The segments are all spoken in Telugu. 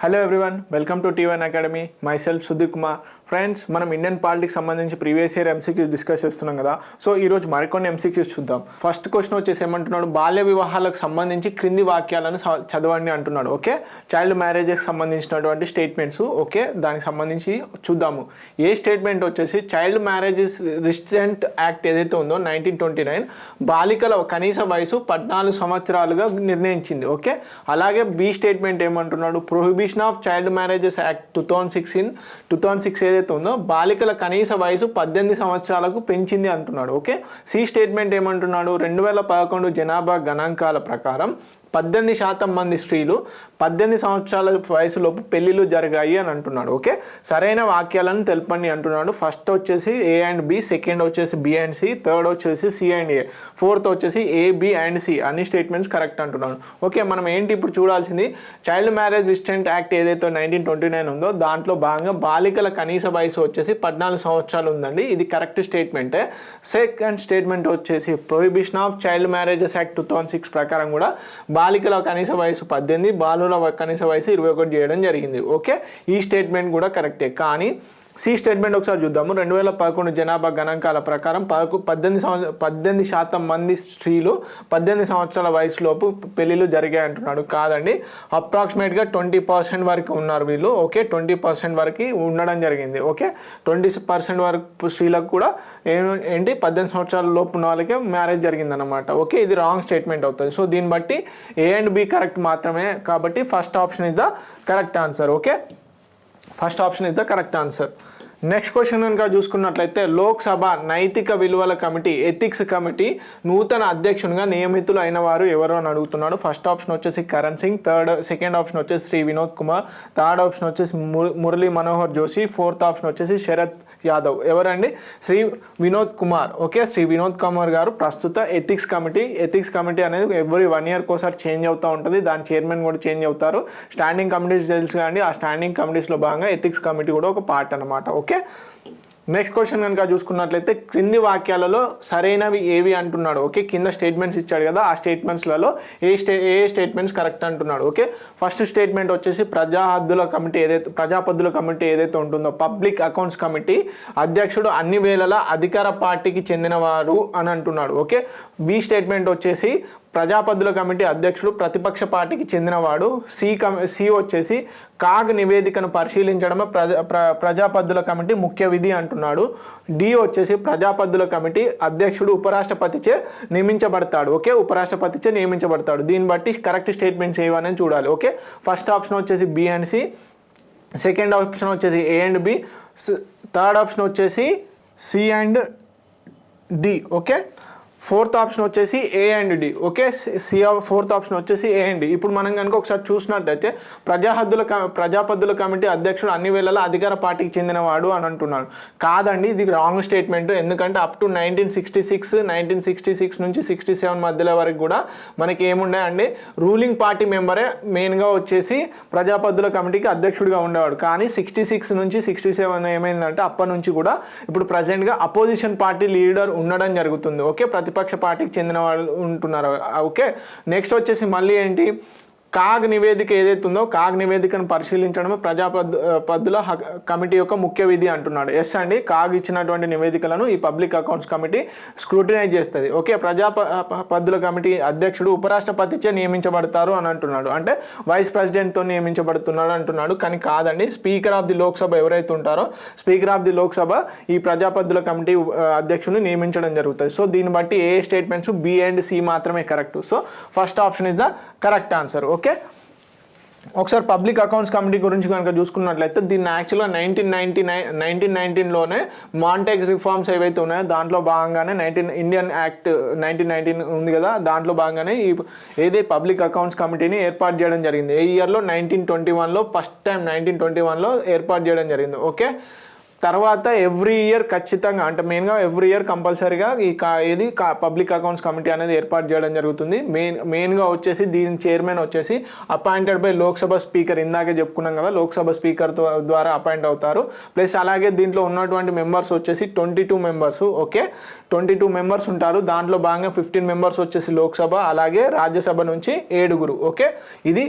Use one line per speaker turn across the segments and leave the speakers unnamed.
Hello everyone, welcome to T1 academy. My self Sudheer Kumar. Friends, మనం ఇండియన్ పాలిటిక్స్ సంబంధించి ప్రీవియస్ ఇయర్ ఎంసీక్యూస్ డిస్కస్ చేస్తున్నాం కదా. సో ఈరోజు మరికొన్ని ఎంసీక్యూస్ చూద్దాం. ఫస్ట్ క్వశ్చన్ వచ్చేసి ఏమంటున్నాడు, బాల్య వివాహాలకు సంబంధించి క్రింది వాక్యాలను చదవండి అంటున్నాడు. ఓకే, చైల్డ్ మ్యారేజెస్కి సంబంధించినటువంటి స్టేట్మెంట్స్. ఓకే, దానికి సంబంధించి చూద్దాము. ఏ స్టేట్మెంట్ వచ్చేసి చైల్డ్ మ్యారేజెస్ రిస్ట్రిక్ట్ యాక్ట్ ఏదైతే ఉందో 1929 బాలికల కనీస వయసు 14 సంవత్సరాలుగా నిర్ణయించింది. ఓకే, అలాగే బి స్టేట్మెంట్ ఏమంటున్నాడు, prohibition of child marriages act 2006 ఏదైతే ఉందో బాలికల కనీస వయసు 18 సంవత్సరాలకు పెంచింది అంటున్నాడు. ఓకే, సి స్టేట్మెంట్ ఏమంటున్నాడు, 2011 జనాభా గణాంకాల ప్రకారం 18% మంది స్త్రీలు 18 సంవత్సరాల వయసులోపు పెళ్ళిళ్ళు జరిగాయి అని అంటున్నాడు. ఓకే, సరైన వాక్యాలను తెలపండి అంటున్నాడు. ఫస్ట్ వచ్చేసి ఏ అండ్ బి, సెకండ్ వచ్చేసి బి అండ్ సి, థర్డ్ వచ్చేసి సి అండ్ ఏ, ఫోర్త్ వచ్చేసి ఏ, బి అండ్ సి. అన్ని స్టేట్మెంట్స్ కరెక్ట్ అంటున్నాడు. ఓకే, మనం ఏంటి ఇప్పుడు చూడాల్సింది, చైల్డ్ మ్యారేజ్ రిస్ట్రిక్ట్ యాక్ట్ ఏదైతే 1929 ఉందో దాంట్లో భాగంగా బాలికల కనీస వయసు వచ్చేసి 14 సంవత్సరాలు ఉందండి. ఇది కరెక్ట్ స్టేట్మెంటే. సెకండ్ స్టేట్మెంట్ వచ్చేసి prohibition of child marriages act 2006 ప్రకారం కూడా బాలికల కనీస వయసు 18, బాలుల కనీస వయసు 21 చేయడం జరిగింది. ఓకే, ఈ స్టేట్మెంట్ కూడా కరెక్టే. కానీ సి స్టేట్మెంట్ ఒకసారి చూద్దాము. 2011 జనాభా గణాంకాల ప్రకారం 18% మంది స్త్రీలు 18 సంవత్సరాల వయసులోపు పెళ్ళిళ్ళు జరిగాయి అంటున్నాడు. కాదండి, అప్రాక్సిమేట్గా 20% వరకు ఉన్నారు వీళ్ళు. ఓకే, 20% వరకు ఉండడం జరిగింది. ఓకే, 20% వరకు స్త్రీలకు కూడా ఏంటి 18 సంవత్సరాల లోపు ఉన్న వాళ్ళకే మ్యారేజ్ జరిగిందనమాట. ఓకే, ఇది రాంగ్ స్టేట్మెంట్ అవుతుంది. సో దీన్ని బట్టి ఏ అండ్ బి కరెక్ట్ మాత్రమే. కాబట్టి first option is the correct answer. Okay, first option is the correct answer. Next question కనుక చూసుకున్నట్లయితే, లోక్సభ నైతిక విలువల కమిటీ ఎథిక్స్ కమిటీ నూతన అధ్యక్షునిగా నియమితులు అయిన వారు ఎవరు అని అడుగుతున్నాడు. ఫస్ట్ ఆప్షన్ వచ్చేసి కరణ్ సింగ్, సెకండ్ ఆప్షన్ వచ్చేసి శ్రీ వినోద్ కుమార్, థర్డ్ ఆప్షన్ వచ్చేసి మురళీ మనోహర్ జోషి, ఫోర్త్ ఆప్షన్ వచ్చేసి శరత్ యాదవ్. ఎవరండి? శ్రీ వినోద్ కుమార్. ఓకే, శ్రీ వినోద్ కుమార్ గారు ప్రస్తుత ఎథిక్స్ కమిటీ అనేది ఎవ్రీ 1 year ఒకసారి చేంజ్ అవుతూ ఉంటుంది. దాని చైర్మన్ కూడా చేంజ్ అవుతారు. స్టాండింగ్ కమిటీస్ తెలుసు కానీ ఆ స్టాండింగ్ కమిటీస్లో భాగంగా ఎథిక్స్ కమిటీ కూడా ఒక పార్ట్ అనమాట. ఓకే, నెక్స్ట్ క్వశ్చన్ కనుక చూసుకున్నట్లయితే, క్రింది వాక్యాలలో సరైనవి ఏవి అంటున్నాడు. ఓకే, కింద స్టేట్మెంట్స్ ఇచ్చాడు కదా, ఆ స్టేట్మెంట్స్లలో ఏ స్టేట్మెంట్స్ కరెక్ట్ అంటున్నాడు. ఓకే, ఫస్ట్ స్టేట్మెంట్ వచ్చేసి ప్రజాపద్దుల కమిటీ ఏదైతే ఉంటుందో పబ్లిక్ అకౌంట్స్ కమిటీ అధ్యక్షుడు అన్ని వేళలా అధికార పార్టీకి చెందినవారు అని అంటున్నాడు. ఓకే, బి స్టేట్మెంట్ వచ్చేసి ప్రజాపద్దుల కమిటీ అధ్యక్షుడు ప్రతిపక్ష పార్టీకి చెందినవాడు. సి వచ్చేసి కాగ్ నివేదికను పరిశీలించడమే ప్రజాపద్దుల కమిటీ ముఖ్య విధి అంటున్నాడు. డి వచ్చేసి ప్రజాపద్దుల కమిటీ అధ్యక్షుడు ఉపరాష్ట్రపతిచే నియమించబడతాడు. ఓకే, ఉపరాష్ట్రపతిచే నియమించబడతాడు. దీన్ని బట్టి కరెక్ట్ స్టేట్మెంట్స్ ఏవనేది చూడాలి. ఓకే, ఫస్ట్ ఆప్షన్ వచ్చేసి B and C, second option వచ్చేసి A and B, third option వచ్చేసి C and D. Okay, fourth option వచ్చేసి A and D. Okay, fourth option వచ్చేసి ఏ అండ్ డి. ఇప్పుడు మనం కనుక ఒకసారి చూసినట్టయితే ప్రజాపద్దుల కమిటీ అధ్యక్షుడు అన్ని వేళలా అధికార పార్టీకి చెందినవాడు అని అంటున్నాడు. కాదండి, ఇది రాంగ్ స్టేట్మెంట్. ఎందుకంటే అప్ టు 1966 నుంచి 67 మధ్యలో వరకు కూడా మనకి ఏముండాయండి, రూలింగ్ పార్టీ మెంబరే మెయిన్గా వచ్చేసి ప్రజాపద్దుల కమిటీకి అధ్యక్షుడిగా ఉండేవాడు. కానీ 66 నుంచి 67 ఏమైందంటే అప్పటి నుంచి కూడా ఇప్పుడు ప్రజెంట్గా అపోజిషన్ పార్టీ లీడర్ ఉండడం జరుగుతుంది. ఓకే, ప్రతిపక్ష పార్టీకి చెందిన వాళ్ళు ఉంటున్నారు. ఓకే, నెక్స్ట్ వచ్చేసి మళ్ళీ ఏంటి, కాగ్ నివేదిక ఏదైతే ఉందో కాగ్ నివేదికను పరిశీలించడమే ప్రజాపద్దుల కమిటీ యొక్క ముఖ్య విధి అంటున్నాడు. ఎస్ అండి, కాగ్ ఇచ్చినటువంటి నివేదికలను ఈ పబ్లిక్ అకౌంట్స్ కమిటీ స్క్రూటినైజ్ చేస్తుంది. ఓకే, ప్రజాపద్దుల కమిటీ అధ్యక్షుడు ఉపరాష్ట్రపతిచే నియమించబడతారు అని అంటున్నాడు. అంటే వైస్ ప్రెసిడెంట్తో నియమించబడుతున్నాడు అంటున్నాడు. కానీ కాదండి, స్పీకర్ ఆఫ్ ది లోక్సభ ఎవరైతే ఉంటారో స్పీకర్ ఆఫ్ ది లోక్సభ ఈ ప్రజాపద్దుల కమిటీ అధ్యక్షుడిని నియమించడం జరుగుతుంది. సో దీన్ని బట్టి ఏ స్టేట్మెంట్స్ బి అండ్ సి మాత్రమే correct. So first option is the correct answer. Okay, ఒకసారి పబ్లిక్ అకౌంట్స్ కమిటీ గురించి కనుక చూసుకున్నట్లయితే దీన్ని యాక్చువల్గా 1919లోనే మాంటెగ్స్ రిఫార్మ్స్ ఏవైతే ఉన్నాయో దాంట్లో భాగంగానే ఇండియన్ యాక్ట్ 1919 ఉంది కదా, దాంట్లో భాగంగానే ఏదే పబ్లిక్ అకౌంట్స్ కమిటీని ఏర్పాటు చేయడం జరిగింది. ఏ ఇయర్లో 1921లో ఫస్ట్ టైం 1921లో ఏర్పాటు చేయడం జరిగింది. ఓకే, తర్వాత ఎవ్రీ ఇయర్ ఖచ్చితంగా అంటే మెయిన్గా ఎవ్రీ ఇయర్ కంపల్సరీగా ఈ పబ్లిక్ అకౌంట్స్ కమిటీ అనేది ఏర్పాటు చేయడం జరుగుతుంది. మెయిన్గా వచ్చేసి దీని చైర్మన్ వచ్చేసి అపాయింటెడ్ బై లోక్సభ స్పీకర్. ఇందాకే చెప్పుకున్నాం కదా, లోక్సభ స్పీకర్ ద్వారా అపాయింట్ అవుతారు. ప్లస్ అలాగే దీంట్లో ఉన్నటువంటి మెంబర్స్ వచ్చేసి 22 మెంబర్స్. ఓకే, 22 మెంబర్స్ ఉంటారు. దాంట్లో భాగంగా 15 మెంబర్స్ వచ్చేసి లోక్సభ, అలాగే రాజ్యసభ నుంచి 7. ఓకే, ఇది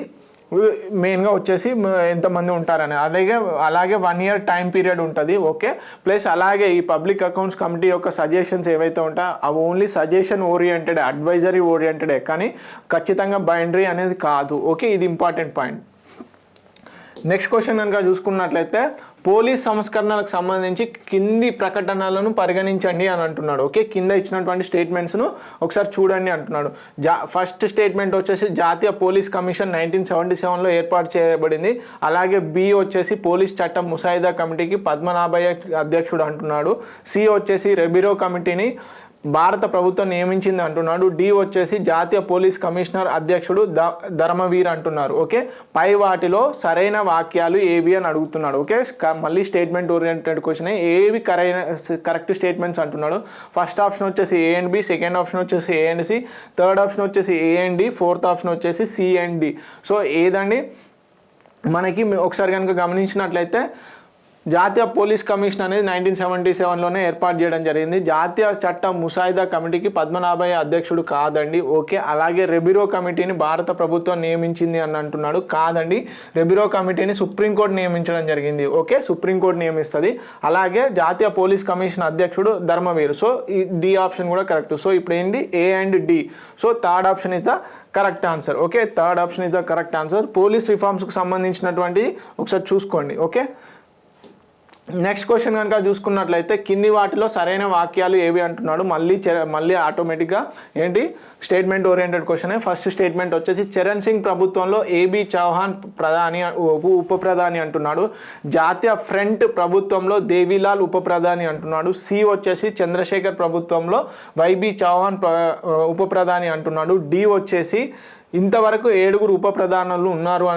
మెయిన్గా వచ్చేసి ఎంతమంది ఉంటారని, అలాగే 1 year టైం పీరియడ్ ఉంటుంది. ఓకే, ప్లస్ అలాగే ఈ పబ్లిక్ అకౌంట్స్ కమిటీ యొక్క సజెషన్స్ ఏవైతే ఉంటాయో అవి ఓన్లీ సజెషన్ ఓరియంటెడ్, అడ్వైజరీ ఓరియంటెడే, కానీ ఖచ్చితంగా బైండరీ అనేది కాదు. ఓకే, ఇది ఇంపార్టెంట్ పాయింట్. నెక్స్ట్ క్వశ్చన్ కనుక చూసుకున్నట్లయితే పోలీస్ సంస్కరణలకు సంబంధించి కింది ప్రకటనలను పరిగణించండి అని అంటున్నాడు. ఓకే, కింద ఇచ్చినటువంటి స్టేట్మెంట్స్ను ఒకసారి చూడండి అంటున్నాడు. ఫస్ట్ స్టేట్మెంట్ వచ్చేసి జాతీయ పోలీస్ కమిషన్ 1977లో ఏర్పాటు చేయబడింది. అలాగే బి వచ్చేసి పోలీస్ చట్టం ముసాయిదా కమిటీకి పద్మనాభయ్య అధ్యక్షుడు అంటున్నాడు. సి వచ్చేసి రెబిరో కమిటీని భారత ప్రభుత్వం నియమించింది అంటున్నాడు. డి వచ్చేసి జాతీయ పోలీస్ కమిషనర్ అధ్యక్షుడు ధర్మవీర్ అంటున్నారు. ఓకే, పై వాటిలో సరైన వాక్యాలు ఏవి అని అడుగుతున్నాడు. ఓకే, మళ్ళీ స్టేట్మెంట్ ఓరియంటెడ్ క్వశ్చన్, ఏవి కరెక్ట్ స్టేట్మెంట్స్ అంటున్నాడు. ఫస్ట్ ఆప్షన్ వచ్చేసి A and B, second option వచ్చేసి A and C, third option వచ్చేసి A and D, fourth option వచ్చేసి సి అండ్ డి. సో ఏదండి మనకి ఒకసారి కనుక గమనించినట్లయితే జాతీయ పోలీస్ కమిషన్ అనేది 1977లోనే ఏర్పాటు చేయడం జరిగింది. జాతీయ చట్టం ముసాయిదా కమిటీకి పద్మనాభయ్య అధ్యక్షుడు కాదండి. ఓకే, అలాగే రెబిరో కమిటీని భారత ప్రభుత్వం నియమించింది అని అంటున్నాడు. కాదండి, రెబిరో కమిటీని సుప్రీంకోర్టు నియమించడం జరిగింది. ఓకే, సుప్రీంకోర్టు నియమిస్తుంది. అలాగే జాతీయ పోలీస్ కమిషన్ అధ్యక్షుడు ధర్మవీర్. సో ఈ డి ఆప్షన్ కూడా కరెక్ట్. సో ఇప్పుడు ఏంటి, A and D. So third option is the correct answer. Okay, third option is the correct answer. Police రిఫార్మ్స్కి సంబంధించినటువంటి ఒకసారి చూసుకోండి. ఓకే, నెక్స్ట్ క్వశ్చన్ కనుక చూసుకున్నట్లయితే కింది వాటిలో సరైన వాక్యాలు ఏవి అంటున్నాడు. మళ్ళీ ఆటోమేటిక్గా ఏంటి statement oriented question. First statement వచ్చేసి చరణ్ సింగ్ ప్రభుత్వంలో ఏబి చౌహాన్ ఉప ప్రధాని అంటున్నాడు. జాతీయ ఫ్రంట్ ప్రభుత్వంలో దేవిలాల్ ఉప ప్రధాని అంటున్నాడు. సి వచ్చేసి చంద్రశేఖర్ ప్రభుత్వంలో వైబి చౌహాన్ ఉప ప్రధాని అంటున్నాడు. డి వచ్చేసి ఇంతవరకు 7 ఉప ప్రధానులు ఉన్నారు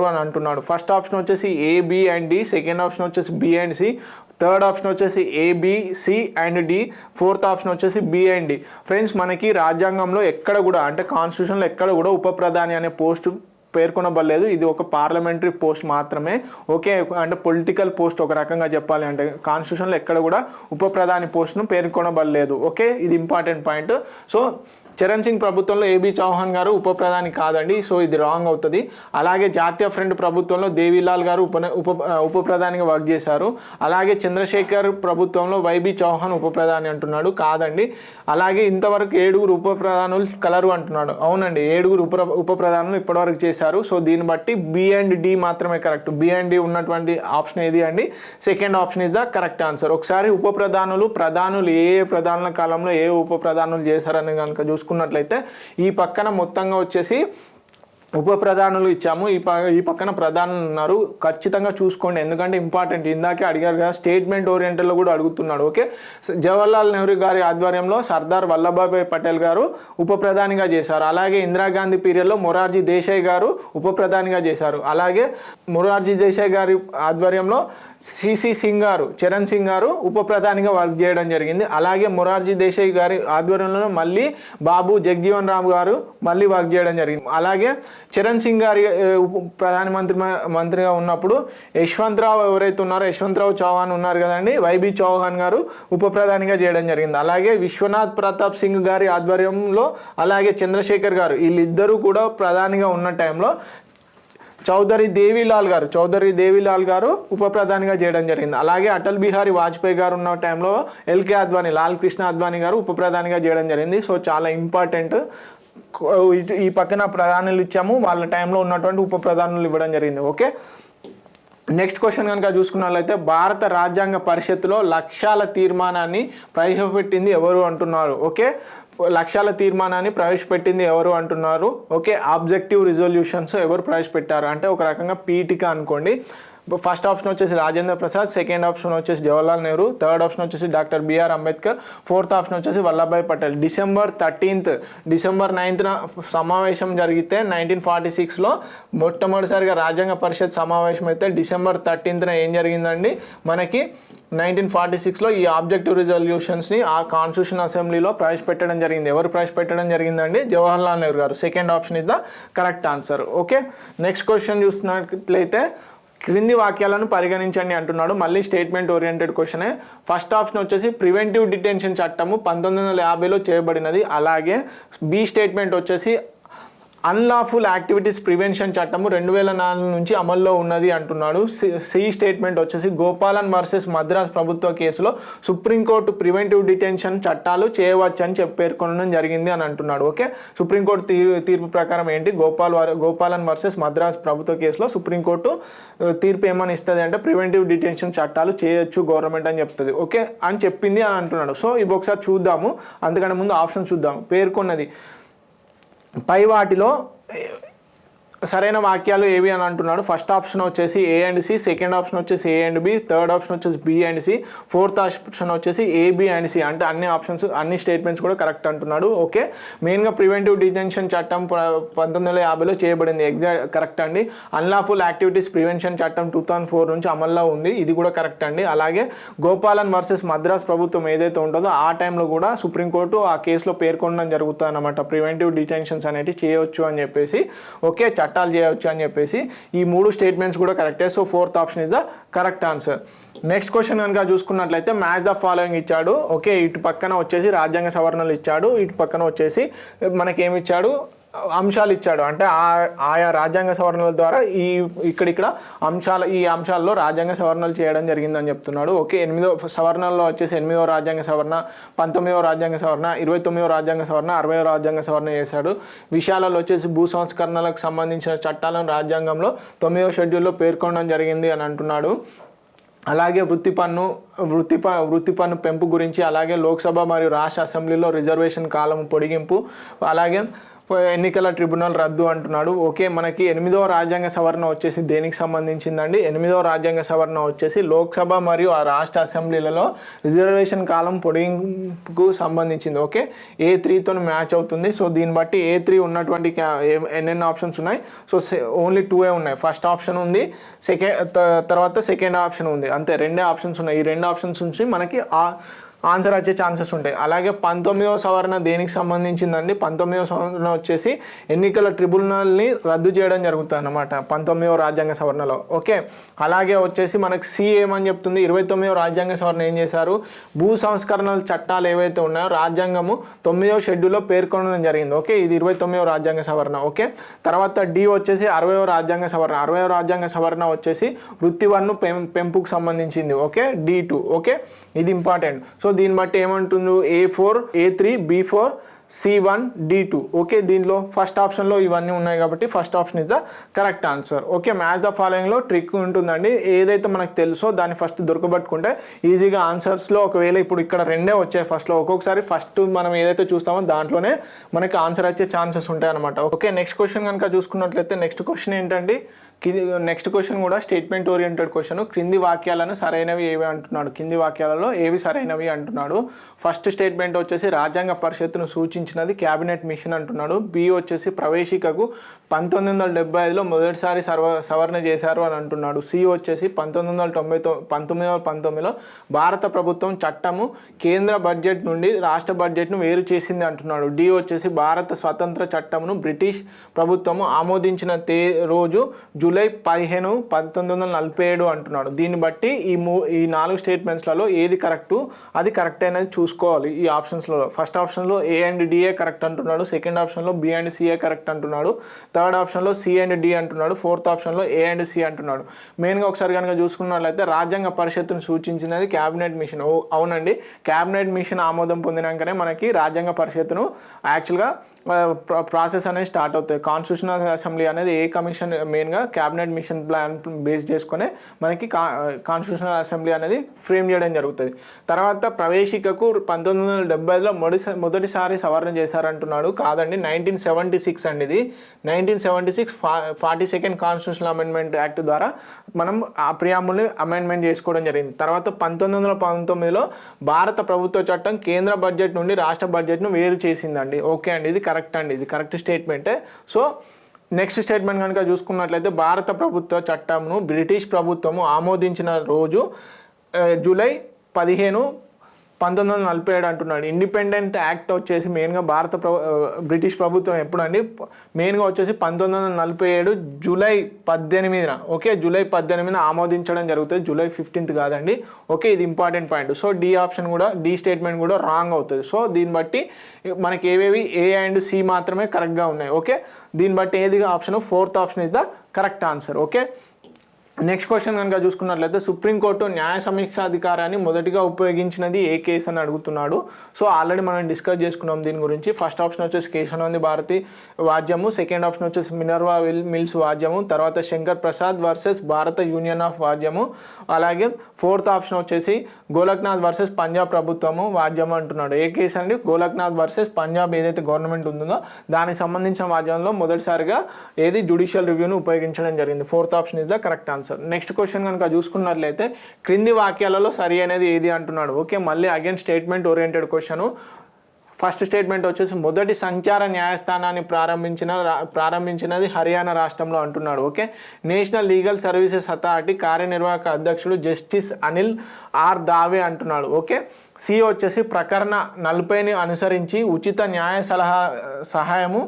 అని అంటున్నాడు. ఫస్ట్ ఆప్షన్ వచ్చేసి A, B and D, second option వచ్చేసి B and C, third option వచ్చేసి A, B, C and D, fourth option వచ్చేసి బి అండ్ డి. ఫ్రెండ్స్, మనకి రాజ్యాంగంలో ఎక్కడ కూడా అంటే కాన్స్టిట్యూషన్లో ఎక్కడ కూడా ఉప ప్రధాని అనే పోస్ట్ పేర్కొనబడలేదు. ఇది ఒక పార్లమెంటరీ పోస్ట్ మాత్రమే. ఓకే, అంటే పొలిటికల్ పోస్ట్ ఒక రకంగా చెప్పాలి అంటే కాన్స్టిట్యూషన్లో ఎక్కడ కూడా ఉప ప్రధాని పోస్ట్ను పేర్కొనబడలేదు. ఓకే, ఇది important point. So Charan Singh ప్రభుత్వంలో ఏబి చౌహాన్ గారు ఉప ప్రధాని కాదండి. సో ఇది రాంగ్ అవుతుంది. అలాగే జాతీయ ఫ్రంట్ ప్రభుత్వంలో దేవిలాల్ గారు ఉప ప్రధానిగా వర్క్ చేశారు. అలాగే చంద్రశేఖర్ ప్రభుత్వంలో వైబి చౌహాన్ ఉప ప్రధాని అంటున్నాడు. కాదండి. అలాగే ఇంతవరకు 7 ఉప ప్రధానులు కలరు అంటున్నాడు. అవునండి, 7 ఉప ప్రధానులు ఇప్పటివరకు చేశారు. సో దీన్ని బట్టి బి అండ్ డి మాత్రమే కరెక్ట్. బి అండ్ డి ఉన్నటువంటి ఆప్షన్ ఏది అండి, second option is the correct answer. ఒకసారి ఉప ప్రధానులు ఏ ప్రధానుల కాలంలో ఏ ఉప ప్రధానులు చేశారని కనుక చూసుకున్నట్లయితే ఈ పక్కన మొత్తంగా వచ్చేసి ఉప ప్రధానులు ఇచ్చాము, ఈ పక్కన ప్రధానులు ఉన్నారు. ఖచ్చితంగా చూసుకోండి, ఎందుకంటే ఇంపార్టెంట్. ఇందాకే అడిగారు కదా, స్టేట్మెంట్ ఓరియంటెడ్లో కూడా అడుగుతున్నాడు. ఓకే, జవహర్లాల్ నెహ్రూ గారి ఆధ్వర్యంలో సర్దార్ వల్లభాయ్ పటేల్ గారు ఉప ప్రధానిగా చేశారు. అలాగే ఇందిరాగాంధీ పీరియడ్లో మొరార్జీ దేశాయ్ గారు ఉప ప్రధానిగా చేశారు. అలాగే మొరార్జీ దేశాయ్ గారి ఆధ్వర్యంలో సిసి సింగ్ గారు, చరణ్ సింగ్ గారు ఉప ప్రధానిగా వర్క్ చేయడం జరిగింది. అలాగే మొరార్జీ దేశాయ్ గారి ఆధ్వర్యంలో మళ్ళీ బాబు జగజీవన్ రామ్ గారు మళ్ళీ వర్క్ చేయడం జరిగింది. అలాగే చరణ్ సింగ్ గారి మంత్రిగా ఉన్నప్పుడు యశ్వంతరావు ఎవరైతే ఉన్నారో, యశ్వంతరావు చౌహాన్ ఉన్నారు కదండి, వైబి చౌహాన్ గారు ఉప ప్రధానిగా చేయడం జరిగింది. అలాగే విశ్వనాథ్ ప్రతాప్ సింగ్ గారి ఆధ్వర్యంలో అలాగే చంద్రశేఖర్ గారు వీళ్ళిద్దరూ కూడా ప్రధానిగా ఉన్న టైంలో చౌదరి దేవిలాల్ గారు ఉప ప్రధానిగా చేయడం జరిగింది. అలాగే అటల్ బిహారీ వాజ్పేయి గారు ఉన్న టైంలో ఎల్కే అద్వానీ, లాల్ కృష్ణ అద్వానీ గారు ఉప ప్రధానిగా చేయడం జరిగింది. సో చాలా ఇంపార్టెంట్. ఈ పక్కన ప్రధానులు ఇచ్చాము, వాళ్ళ టైంలో ఉన్నటువంటి ఉప ప్రధానులు ఇవ్వడం జరిగింది. ఓకే, నెక్స్ట్ క్వశ్చన్ కనుక చూసుకున్నట్లయితే భారత రాజ్యాంగ పరిషత్తులో లక్ష్యాల తీర్మానాన్ని ప్రవేశపెట్టింది ఎవరు అంటున్నారు. ఓకే, లక్ష్యాల తీర్మానాన్ని ప్రవేశపెట్టింది ఎవరు అంటున్నారు. ఓకే, ఆబ్జెక్టివ్ రిజల్యూషన్స్ ఎవరు ప్రవేశపెట్టారు అంటే ఒక రకంగా పీఠిక అనుకోండి. ఫస్ట్ ఆప్షన్ వచ్చేసి రాజేంద్ర ప్రసాద్, సెకండ్ ఆప్షన్ వచ్చేసి జవహర్లాల్ నెహ్రూ, థర్డ్ ఆప్షన్ వచ్చేసి doctor BR Ambedkar, fourth option వచ్చేసి వల్లభాయ్ పటేల్. డిసెంబర్ 9th సమావేశం జరిగితే 1946లో మొట్టమొదటిసారిగా రాజ్యాంగ పరిషత్ సమావేశం అయితే డిసెంబర్ 13th ఏం జరిగిందండి, మనకి 1946లో ఈ ఆబ్జెక్టివ్ రిజల్యూషన్స్ని ఆ కాన్స్టిట్యూషన్ అసెంబ్లీలో ప్రవేశపెట్టడం జరిగింది. ఎవరు ప్రవేశపెట్టడం జరిగిందండి, జవహర్లాల్ నెహ్రూ గారు. Second option is the correct answer. Okay, next question చూస్తున్నట్లయితే క్రింది వాక్యాలను పరిగణించండి అంటున్నాడు. మళ్ళీ స్టేట్మెంట్ ఓరియంటెడ్ క్వశ్చనే. ఫస్ట్ ఆప్షన్ వచ్చేసి ప్రివెంటివ్ డిటెన్షన్ చట్టము 1950లో చేయబడినది. అలాగే బి స్టేట్మెంట్ వచ్చేసి అన్లాఫుల్ యాక్టివిటీస్ ప్రివెన్షన్ చట్టము 2004 నుంచి అమల్లో ఉన్నది అంటున్నాడు. సి స్టేట్మెంట్ వచ్చేసి గోపాలన్ వర్సెస్ మద్రాస్ ప్రభుత్వ కేసులో సుప్రీంకోర్టు ప్రివెంటివ్ డిటెన్షన్ చట్టాలు చేయవచ్చని పేర్కొనడం జరిగింది అని అంటున్నాడు. ఓకే, సుప్రీంకోర్టు తీర్పు ప్రకారం ఏంటి, గోపాలన్ వర్సెస్ మద్రాస్ ప్రభుత్వ కేసులో సుప్రీంకోర్టు తీర్పు ఏమని ఇస్తుంది అంటే ప్రివెంటివ్ డిటెన్షన్ చట్టాలు చేయొచ్చు గవర్నమెంట్ అని చెప్తుంది. ఓకే అని చెప్పింది అని అంటున్నాడు. సో ఇవి ఒకసారి చూద్దాము, అంతకంటే ముందు ఆప్షన్ చూద్దాం. పేర్కొన్నది పై వాటిలో సరైన వాక్యాలు ఏవి అని అంటున్నాడు. ఫస్ట్ ఆప్షన్ వచ్చేసి A and C, second option వచ్చేసి A and B, third option వచ్చేసి B and C, fourth option వచ్చేసి ఏ బి అండ్ సి. అంటే అన్ని స్టేట్మెంట్స్ కూడా కరెక్ట్ అంటున్నాడు. ఓకే, మెయిన్గా ప్రివెంటివ్ డిటెన్షన్ చట్టం 1950లో చేయబడింది, ఎగ్జాక్ట్ కరెక్ట్ అండి. అన్లాఫుల్ యాక్టివిటీస్ ప్రివెన్షన్ చట్టం 2004 నుంచి అమల్లో ఉంది, ఇది కూడా కరెక్ట్ అండి. అలాగే గోపాలన్ వర్సెస్ మద్రాస్ ప్రభుత్వం ఏదైతే ఉంటుందో ఆ టైంలో కూడా సుప్రీంకోర్టు ఆ కేసులో పేర్కొనడం జరుగుతుంది అన్నమాట, ప్రివెంటివ్ డిటెన్షన్స్ అనేవి చేయవచ్చు అని చెప్పేసి. ఓకే, చట్టాలు చేయవచ్చు అని చెప్పేసి ఈ 3 స్టేట్మెంట్స్ కూడా కరెక్టే. So fourth option is the correct answer. Next question కనుక చూసుకున్నట్లయితే మ్యాచ్ ద ఫాలోయింగ్ ఇచ్చాడు. ఓకే, ఇటు పక్కన వచ్చేసి రాజ్యాంగ సవరణలు ఇచ్చాడు, ఇటు పక్కన వచ్చేసి మనకేమి ఇచ్చాడు, అంశాలు ఇచ్చాడు. అంటే ఆయా రాజ్యాంగ సవరణల ద్వారా ఇక్కడ ఈ అంశాల్లో రాజ్యాంగ సవరణలు చేయడం జరిగిందని చెప్తున్నాడు. ఓకే, 8వ సవరణల్లో వచ్చేసి 8వ రాజ్యాంగ సవరణ, 19వ రాజ్యాంగ సవరణ, 29వ రాజ్యాంగ సవరణ, 60వ రాజ్యాంగ సవరణ చేశాడు. విషయాలలో వచ్చేసి భూ సంస్కరణలకు సంబంధించిన చట్టాలను రాజ్యాంగంలో 9వ షెడ్యూల్లో పేర్కొనడం జరిగింది అని అంటున్నాడు. అలాగే వృత్తి పన్ను పెంపు గురించి, అలాగే లోక్సభ మరియు రాష్ట్ర అసెంబ్లీలో రిజర్వేషన్ కాలం పొడిగింపు, అలాగే ఎన్నికల ట్రిబ్యునల్ రద్దు అంటున్నాడు. ఓకే, మనకి 8వ రాజ్యాంగ సవరణ వచ్చేసి దేనికి సంబంధించిందండి, 8వ రాజ్యాంగ సవరణ వచ్చేసి లోక్సభ మరియు ఆ రాష్ట్ర అసెంబ్లీలలో రిజర్వేషన్ కాలం పొడిగింపుకు సంబంధించింది. ఓకే, A3తో మ్యాచ్ అవుతుంది. సో దీన్ని బట్టి A3 ఉన్నటువంటి ఎన్నెన్ని ఆప్షన్స్ ఉన్నాయి, సో ఓన్లీ 2 ఉన్నాయి. ఫస్ట్ ఆప్షన్ ఉంది, తర్వాత సెకండ్ ఆప్షన్ ఉంది, అంతే 2 ఆప్షన్స్ ఉన్నాయి. ఈ 2 ఆప్షన్స్ నుంచి మనకి ఆన్సర్ వచ్చే ఛాన్సెస్ ఉంటాయి. అలాగే 19వ సవరణ దేనికి సంబంధించిందండి, 19వ సవరణ వచ్చేసి ఎన్నికల ట్రిబ్యునల్ని రద్దు చేయడం జరుగుతుంది అన్నమాట 19వ రాజ్యాంగ సవరణలో. ఓకే, అలాగే వచ్చేసి మనకి సి ఏమని చెప్తుంది, 29వ రాజ్యాంగ సవరణ ఏం చేశారు, భూ సంస్కరణల చట్టాలు ఏవైతే ఉన్నాయో రాజ్యాంగము 9వ షెడ్యూల్లో పేర్కొనడం జరిగింది. ఓకే, ఇది 29వ రాజ్యాంగ సవరణ. ఓకే, తర్వాత డి వచ్చేసి 60వ రాజ్యాంగ సవరణ. 60వ రాజ్యాంగ సవరణ వచ్చేసి వృత్తి పన్ను పెంపుకు సంబంధించింది. Okay, D2. ఓకే, ఇది ఇంపార్టెంట్. సో దీన్ని బట్టి ఏమంటుందో A4, A3, B4, C1, D2. Okay, దీనిలో ఫస్ట్ ఆప్షన్లో ఇవన్నీ ఉన్నాయి కాబట్టి first option is the correct answer. Okay, match the ఫాలోయింగ్లో ట్రిక్ ఉంటుందండి. ఏదైతే మనకు తెలుసో దాన్ని ఫస్ట్ దొరకబట్టుకుంటే ఈజీగా ఆన్సర్స్లో, ఒకవేళ ఇప్పుడు ఇక్కడ 2 వచ్చాయి ఫస్ట్లో, ఒక్కొక్కసారి ఫస్ట్ మనం ఏదైతే చూస్తామో దాంట్లోనే మనకి ఆన్సర్ వచ్చే ఛాన్సెస్ ఉంటాయి అనమాట. ఓకే, నెక్స్ట్ క్వశ్చన్ కనుక చూసుకున్నట్లయితే నెక్స్ట్ క్వశ్చన్ ఏంటండి, నెక్స్ట్ క్వశ్చన్ కూడా స్టేట్మెంట్ ఓరియంటెడ్ క్వశ్చన్. క్రింది వాక్యాలను సరైనవి ఏవి అంటున్నాడు, కింది వాక్యాలలో ఏవి సరైనవి అంటున్నాడు. ఫస్ట్ స్టేట్మెంట్ వచ్చేసి రాజ్యాంగ పరిషత్తును సూచించినది క్యాబినెట్ మిషన్ అంటున్నాడు. బి వచ్చేసి ప్రవేశికకు 1975లో మొదటిసారి సవరణ చేశారు అని అంటున్నాడు. సి వచ్చేసి 1919లో భారత ప్రభుత్వం చట్టము కేంద్ర బడ్జెట్ నుండి రాష్ట్ర బడ్జెట్ను వేరు చేసింది అంటున్నాడు. డి వచ్చేసి భారత స్వతంత్ర చట్టమును బ్రిటిష్ ప్రభుత్వము ఆమోదించిన రోజు జూలై 15, 1947 అంటున్నాడు. దీన్ని బట్టి ఈ 4 స్టేట్మెంట్స్లలో ఏది కరెక్టు, అది కరెక్ట్ అనేది చూసుకోవాలి ఈ ఆప్షన్స్లో. ఫస్ట్ ఆప్షన్లో ఏ అండ్ డిఏ కరెక్ట్ అంటున్నాడు, సెకండ్ ఆప్షన్లో బి అండ్ సిఏ కరెక్ట్ అంటున్నాడు, థర్డ్ ఆప్షన్లో సి అండ్ డి అంటున్నాడు, ఫోర్త్ ఆప్షన్లో ఏ అండ్ సి అంటున్నాడు. మెయిన్గా ఒకసారి కనుక చూసుకున్నట్లయితే రాజ్యాంగ పరిషత్తును సూచించినది క్యాబినెట్ మిషన్. అవునండి, క్యాబినెట్ మిషన్ ఆమోదం పొందినాకనే మనకి రాజ్యాంగ పరిషత్తును యాక్చువల్గా ప్రాసెస్ అనేది స్టార్ట్ అవుతుంది. కాన్స్టిట్యూషనల్ అసెంబ్లీ అనేది ఏ కమిషన్, మెయిన్గా క్యాబినెట్ మిషన్ ప్లాన్ బేస్ చేసుకునే మనకి కాన్స్టిట్యూషనల్ అసెంబ్లీ అనేది ఫ్రేమ్ చేయడం జరుగుతుంది. తర్వాత ప్రవేశికకు 1970లో మొదటిసారి సవరణ చేశారంటున్నాడు. కాదండి, 1976 అండి. ఇది 1976 42nd కాన్స్టిట్యూషనల్ అమెండ్మెంట్ యాక్ట్ ద్వారా మనం ఆ ప్రియాంబుల్ని అమెండ్మెంట్ చేసుకోవడం జరిగింది. తర్వాత 1919లో భారత ప్రభుత్వ చట్టం కేంద్ర బడ్జెట్ నుండి రాష్ట్ర బడ్జెట్ను వేరు చేసిందండి. ఓకే అండి, ఇది కరెక్ట్ అండి, ఇది కరెక్ట్ స్టేట్మెంటే. సో నెక్స్ట్ స్టేట్మెంట్ కనుక చూసుకున్నట్లయితే భారత ప్రభుత్వ చట్టంను బ్రిటిష్ ప్రభుత్వము ఆమోదించిన రోజు జూలై 15, 1947 అంటున్నాడు. ఇండిపెండెంట్ యాక్ట్ వచ్చేసి మెయిన్గా బ్రిటిష్ ప్రభుత్వం ఎప్పుడండి, మెయిన్గా వచ్చేసి 1947 జూలై 18న, ఓకే, జూలై 18న ఆమోదించడం జరుగుతుంది, జూలై 15th కాదండి, ఓకే, ఇది important point. So D option కూడా, డి స్టేట్మెంట్ కూడా రాంగ్ అవుతుంది. సో దీన్ని బట్టి మనకి ఏవేవి ఏ అండ్ సి మాత్రమే కరెక్ట్గా ఉన్నాయి. ఓకే, దీన్ని బట్టి ఏది option, 4th option is the correct answer. Okay, next question కనుక చూసుకున్నట్లయితే సుప్రీంకోర్టు న్యాయ సమీక్షాధికారాన్ని మొదటిగా ఉపయోగించినది ఏ కేసు అని అడుగుతున్నాడు. సో ఆల్రెడీ మనం డిస్కస్ చేసుకున్నాం దీని గురించి. ఫస్ట్ ఆప్షన్ వచ్చేసి కేశవానంది భారతి వాద్యము, సెకండ్ ఆప్షన్ వచ్చేసి మినర్వా మిల్స్ వాద్యము, తర్వాత శంకర్ ప్రసాద్ వర్సెస్ భారత యూనియన్ ఆఫ్ వాద్యము, అలాగే 4th ఆప్షన్ వచ్చేసి గోలక్నాథ్ వర్సెస్ పంజాబ్ ప్రభుత్వము వాద్యము అంటున్నాడు. ఏ కేసు అండి, గోలక్నాథ్ వర్సెస్ పంజాబ్ ఏదైతే గవర్నమెంట్ ఉందో దానికి సంబంధించిన వాద్యంలో మొదటిసారిగా ఏది జ్యుడిషియల్ రివ్యూను ఉపయోగించడం జరిగింది. 4th option is the correct answer. Next question కనుక చూసుకున్నట్లయితే క్రింది వాక్యాలలో సరి అనేది ఏది అంటున్నాడు. ఓకే, మళ్ళీ again statement oriented question. First statement వచ్చేసి మొదటి సంచార న్యాయస్థానాన్ని ప్రారంభించినది హర్యానా రాష్ట్రంలో అంటున్నాడు. Okay, national legal services authority కార్యనిర్వాహక అధ్యక్షుడు జస్టిస్ అనిల్ ఆర్ దావే అంటున్నాడు. ఓకే, సి వచ్చేసి ప్రకరణ 40ని అనుసరించి ఉచిత న్యాయ సహాయము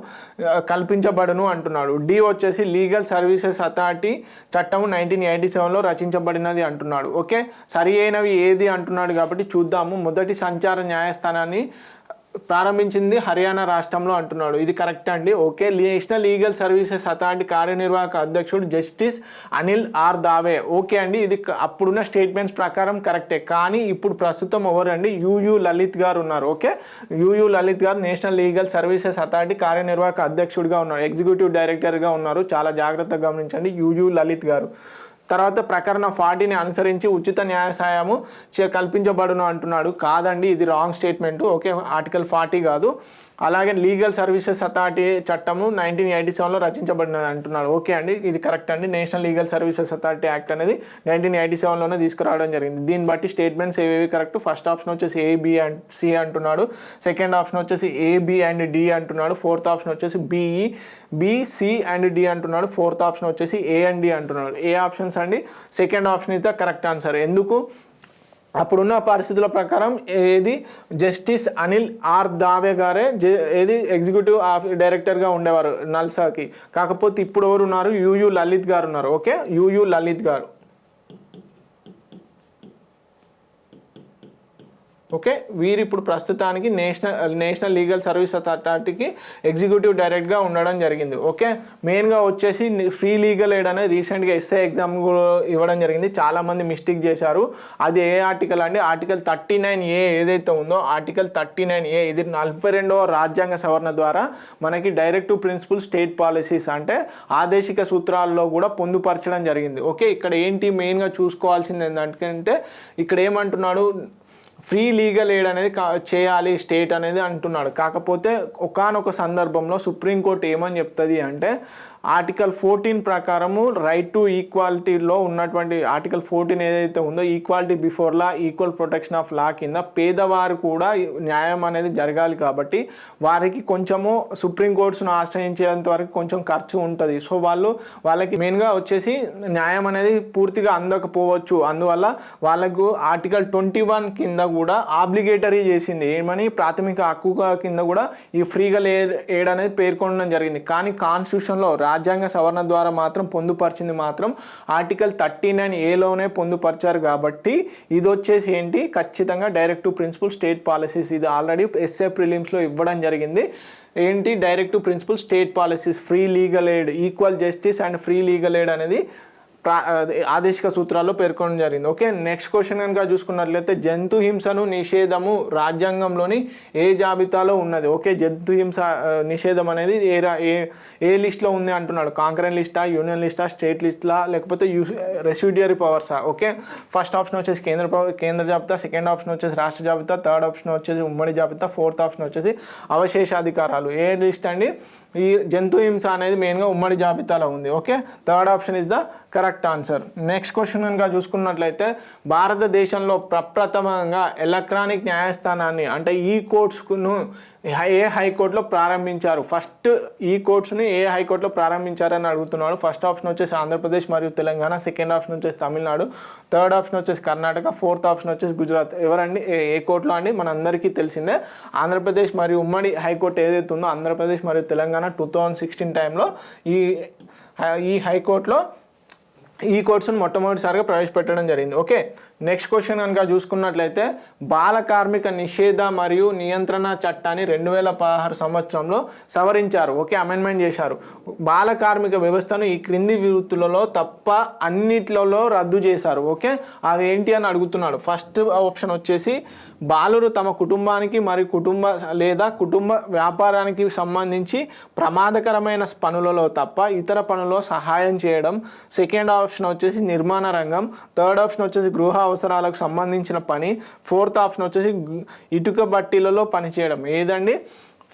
కల్పించబడును అంటున్నాడు. డి వచ్చేసి లీగల్ సర్వీసెస్ అథారిటీ చట్టము 1987లో రచించబడినది అంటున్నాడు. ఓకే, సరి అయినవి ఏది అంటున్నాడు కాబట్టి చూద్దాము. మొదటి సంచార న్యాయస్థానాన్ని ప్రారంభించింది హర్యానా రాష్ట్రంలో అంటున్నాడు. ఇది కరెక్ట్ అండి. Okay, national legal services authority కార్యనిర్వాహక అధ్యక్షుడు justice Anil are Dave. Okay అండి, ఇది అప్పుడున్న స్టేట్మెంట్స్ ప్రకారం కరెక్టే. కానీ ఇప్పుడు ప్రస్తుతం ఎవరండి, యుయు లలిత్ గారు ఉన్నారు. ఓకే, యుయు లలిత్ గారు నేషనల్ లీగల్ సర్వీసెస్ అథారిటీ కార్యనిర్వాహక అధ్యక్షుడిగా ఉన్నారు, ఎగ్జిక్యూటివ్ డైరెక్టర్గా ఉన్నారు. చాలా జాగ్రత్తగా గమనించండి, యుయు లలిత్ గారు. తర్వాత ప్రకరణ 40ని అనుసరించి ఉచిత న్యాయ సహాయము కల్పించబడును అంటున్నాడు. కాదండి, ఇది రాంగ్ స్టేట్మెంట్. ఓకే, ఆర్టికల్ 40 కాదు. అలాగే లీగల్ సర్వీసెస్ అథారిటీ చట్టము 1987లో రచించబడినది అంటున్నాడు. ఓకే అండి, ఇది కరెక్ట్ అండి. National legal services authority act అనేది 1987లోనే తీసుకురావడం జరిగింది. దీన్ని బట్టి స్టేట్మెంట్స్ ఏవేవి కరెక్ట్. ఫస్ట్ ఆప్షన్ వచ్చేసి ఏ, బి అండ్ సి అంటున్నాడు. సెకండ్ ఆప్షన్ వచ్చేసి ఏ, బి అండ్ డి అంటున్నాడు. 4th ఆప్షన్ వచ్చేసి B E, B, C and D అంటున్నాడు. 4th ఆప్షన్ వచ్చేసి ఏ అండ్ డి అంటున్నాడు. ఏ ఆప్షన్స్ అండి, second option is the correct answer. ఎందుకు, అప్పుడున్న పరిస్థితుల ప్రకారం ఏది జస్టిస్ అనిల్ ఆర్ దావే గారే ఏది ఎగ్జిక్యూటివ్ డైరెక్టర్గా ఉండేవారు నల్సాకి. కాకపోతే ఇప్పుడు ఎవరు ఉన్నారు, యుయు లలిత్ గారు ఉన్నారు. ఓకే, యుయు లలిత్ గారు. ఓకే, వీరు ఇప్పుడు ప్రస్తుతానికి నేషనల్ లీగల్ సర్వీస్ అథారిటీకి ఎగ్జిక్యూటివ్ డైరెక్టర్గా ఉండడం జరిగింది. ఓకే, మెయిన్గా వచ్చేసి ఫ్రీ లీగల్ ఎయిడ్ అనేది రీసెంట్గా ఎస్ఐ ఎగ్జామ్ ఇవ్వడం జరిగింది. చాలామంది మిస్టేక్ చేశారు. అది ఏ ఆర్టికల్ అండి, ఆర్టికల్ 39A ఏదైతే ఉందో, ఆర్టికల్ 39A ఇది 42వ రాజ్యాంగ సవరణ ద్వారా మనకి డైరెక్టివ్ ప్రిన్సిపల్ స్టేట్ పాలసీస్ అంటే ఆదేశిక సూత్రాల్లో కూడా పొందుపరచడం జరిగింది. ఓకే, ఇక్కడ ఏంటి మెయిన్గా చూసుకోవాల్సింది ఏంటంటే ఇక్కడ ఏమంటున్నాడు, ఫ్రీ లీగల్ ఎయిడ్ అనేది చేయాలి స్టేట్ అనేది అంటున్నాడు. కాకపోతే ఒకానొక సందర్భంలో సుప్రీంకోర్టు ఏమని చెప్తుంది అంటే ఆర్టికల్ 14 ప్రకారము రైట్ టు ఈక్వాలిటీలో ఉన్నటువంటి ఆర్టికల్ 14 ఏదైతే ఉందో, equality before law, equal protection of law కింద పేదవారు కూడా న్యాయం అనేది జరగాలి. కాబట్టి వారికి కొంచెము సుప్రీంకోర్టును ఆశ్రయించేంత వరకు కొంచెం ఖర్చు ఉంటుంది. సో వాళ్ళకి మెయిన్గా వచ్చేసి న్యాయం అనేది పూర్తిగా అందకపోవచ్చు. అందువల్ల వాళ్ళకు ఆర్టికల్ 21 కింద కూడా ఆబ్లిగేటరీ చేసింది. ఏమని, ప్రాథమిక హక్కుగా కింద కూడా ఈ ఫ్రీగా ఎయిడ్ అనేది పేర్కొనడం జరిగింది. కానీ కాన్స్టిట్యూషన్లో రాజ్యాంగ సవరణ ద్వారా మాత్రం పొందుపరిచింది మాత్రం ఆర్టికల్ 39Aలోనే పొందుపరిచారు. కాబట్టి ఇది వచ్చేసి ఏంటి, ఖచ్చితంగా డైరెక్టివ్ ప్రిన్సిపల్ స్టేట్ పాలసీస్. ఇది ఆల్రెడీ ఎస్ఏ ప్రిలిమ్స్లో ఇవ్వడం జరిగింది. ఏంటి, directive principle state policies, free legal aid, equal justice and free legal aid అనేది ఆదేశిక సూత్రాల్లో పేర్కొనడం జరిగింది. ఓకే, నెక్స్ట్ క్వశ్చన్ కనుక చూసుకున్నట్లయితే జంతు హింసను నిషేధము రాజ్యాంగంలోని ఏ జాబితాలో ఉన్నది. ఓకే, జంతు హింస నిషేధం అనేది ఏ లిస్ట్లో ఉంది అంటున్నాడు. కాంకరెంట్ లిస్టా, యూనియన్ లిస్టా, స్టేట్ లిస్టా, లేకపోతే రెసిడ్యూరీ పవర్సా. ఓకే, ఫస్ట్ ఆప్షన్ వచ్చేసి కేంద్ర జాబితా, సెకండ్ ఆప్షన్ వచ్చేసి రాష్ట్ర జాబితా, థర్డ్ ఆప్షన్ వచ్చేసి ఉమ్మడి జాబితా, 4th ఆప్షన్ వచ్చేసి అవశేషాధికారాలు. ఏ లిస్ట్ అండి, ఈ జంతు హింస అనేది మెయిన్గా ఉమ్మడి జాబితాలో ఉంది. Okay, third option is the correct correct answer. Next question కనుక చూసుకున్నట్లయితే భారతదేశంలో ప్రప్రథమంగా ఎలక్ట్రానిక్ న్యాయస్థానాన్ని అంటే ఈ కోర్ట్స్ను ఏ హైకోర్టులో ప్రారంభించారు? ఫస్ట్ ఈ కోర్ట్స్ని ఏ హైకోర్టులో ప్రారంభించారని అడుగుతున్నాడు. ఫస్ట్ ఆప్షన్ వచ్చేసి ఆంధ్రప్రదేశ్ మరియు తెలంగాణ, సెకండ్ ఆప్షన్ వచ్చేసి తమిళనాడు, థర్డ్ ఆప్షన్ వచ్చేసి కర్ణాటక, ఫోర్త్ ఆప్షన్ వచ్చేసి గుజరాత్. ఎవరండి ఏ కోర్టులో అండి? మనందరికీ తెలిసిందే ఆంధ్రప్రదేశ్ మరియు ఉమ్మడి హైకోర్టు ఏదైతే ఉందో ఆంధ్రప్రదేశ్ మరియు తెలంగాణ 2016 టైంలో ఈ హైకోర్టులో ఈ కోర్సును మొట్టమొదటిసారిగా ప్రవేశపెట్టడం జరిగింది. ఓకే, నెక్స్ట్ క్వశ్చన్ కనుక చూసుకున్నట్లయితే బాల కార్మిక నిషేధ మరియు నియంత్రణ చట్టాన్ని 2016 సంవత్సరంలో సవరించారు. ఓకే, అమెండ్మెంట్ చేశారు. బాల కార్మిక వ్యవస్థను ఈ క్రింది వృత్తులలో తప్ప అన్నిట్లలో రద్దు చేశారు. ఓకే, అది ఏంటి అని అడుగుతున్నాడు. ఫస్ట్ ఆప్షన్ వచ్చేసి బాలురు తమ కుటుంబానికి మరియు కుటుంబ వ్యాపారానికి సంబంధించి ప్రమాదకరమైన పనులలో తప్ప ఇతర పనుల్లో సహాయం చేయడం. సెకండ్ ఆప్షన్ వచ్చేసి నిర్మాణ రంగం. థర్డ్ ఆప్షన్ వచ్చేసి గృహ అవసరాలకు సంబంధించిన పని. ఫోర్త్ ఆప్షన్ వచ్చేసి ఇటుక బట్టీలలో పనిచేయడం. ఏదండి?